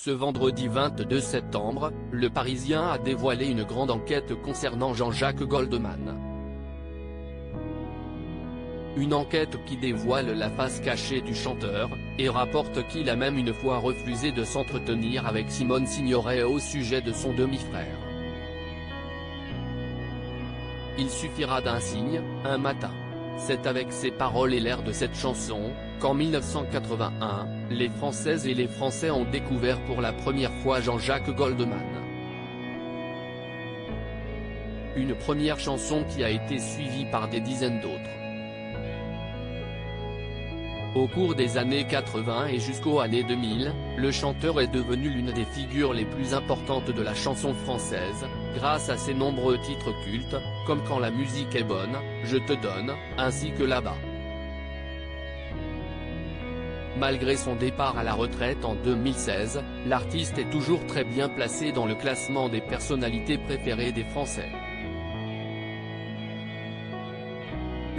Ce vendredi 22 septembre, Le Parisien a dévoilé une grande enquête concernant Jean-Jacques Goldman. Une enquête qui dévoile la face cachée du chanteur, et rapporte qu'il a même une fois refusé de s'entretenir avec Simone Signoret au sujet de son demi-frère. Il suffira d'un signe, un matin. C'est avec ces paroles et l'air de cette chanson, qu'en 1981, les Françaises et les Français ont découvert pour la première fois Jean-Jacques Goldman. Une première chanson qui a été suivie par des dizaines d'autres. Au cours des années 80 et jusqu'aux années 2000, le chanteur est devenu l'une des figures les plus importantes de la chanson française, grâce à ses nombreux titres cultes, comme Quand la musique est bonne, Je te donne, ainsi que Là-bas. Malgré son départ à la retraite en 2016, l'artiste est toujours très bien placé dans le classement des personnalités préférées des Français.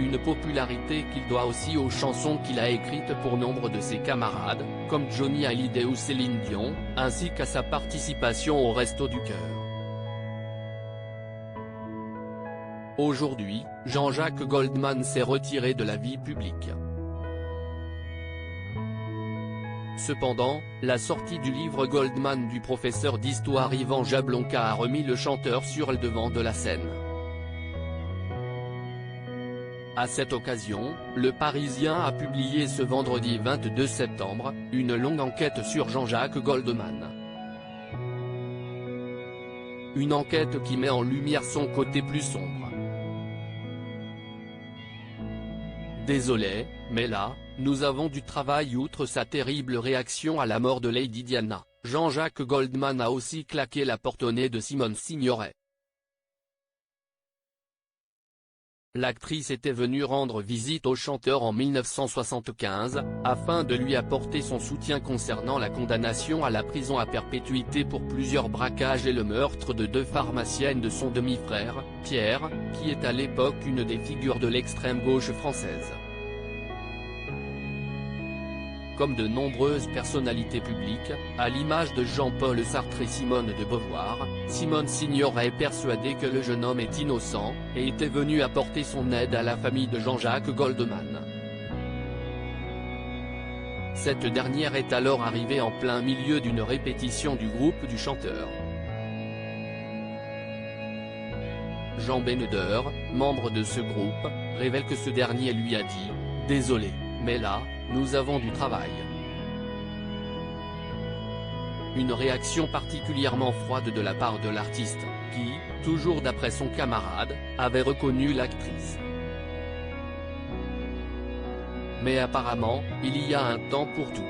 Une popularité qu'il doit aussi aux chansons qu'il a écrites pour nombre de ses camarades, comme Johnny Hallyday ou Céline Dion, ainsi qu'à sa participation au Restos du Cœur. Aujourd'hui, Jean-Jacques Goldman s'est retiré de la vie publique. Cependant, la sortie du livre Goldman du professeur d'histoire Yvan Jablonka a remis le chanteur sur le devant de la scène. À cette occasion, Le Parisien a publié ce vendredi 22 septembre, une longue enquête sur Jean-Jacques Goldman. Une enquête qui met en lumière son côté plus sombre. Désolé, mais là, nous avons du travail. Outre sa terrible réaction à la mort de Lady Diana, Jean-Jacques Goldman a aussi claqué la porte au nez de Simone Signoret. L'actrice était venue rendre visite au chanteur en 1975, afin de lui apporter son soutien concernant la condamnation à la prison à perpétuité pour plusieurs braquages et le meurtre de 2 pharmaciennes de son demi-frère, Pierre, qui est à l'époque une des figures de l'extrême gauche française. Comme de nombreuses personnalités publiques, à l'image de Jean-Paul Sartre et Simone de Beauvoir, Simone Signoret est persuadée que le jeune homme est innocent, et était venu apporter son aide à la famille de Jean-Jacques Goldman. Cette dernière est alors arrivée en plein milieu d'une répétition du groupe du chanteur. Jean Beneder, membre de ce groupe, révèle que ce dernier lui a dit « Désolé, mais là, nous avons du travail ». Une réaction particulièrement froide de la part de l'artiste, qui, toujours d'après son camarade, avait reconnu l'actrice. Mais apparemment, il y a un temps pour tout.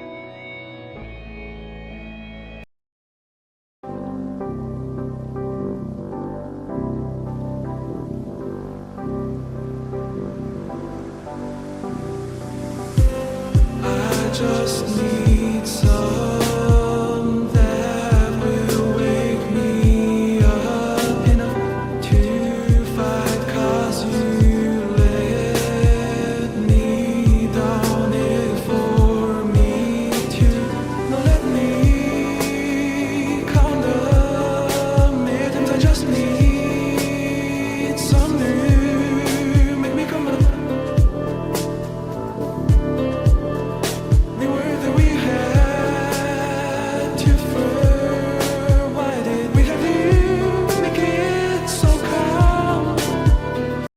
Just need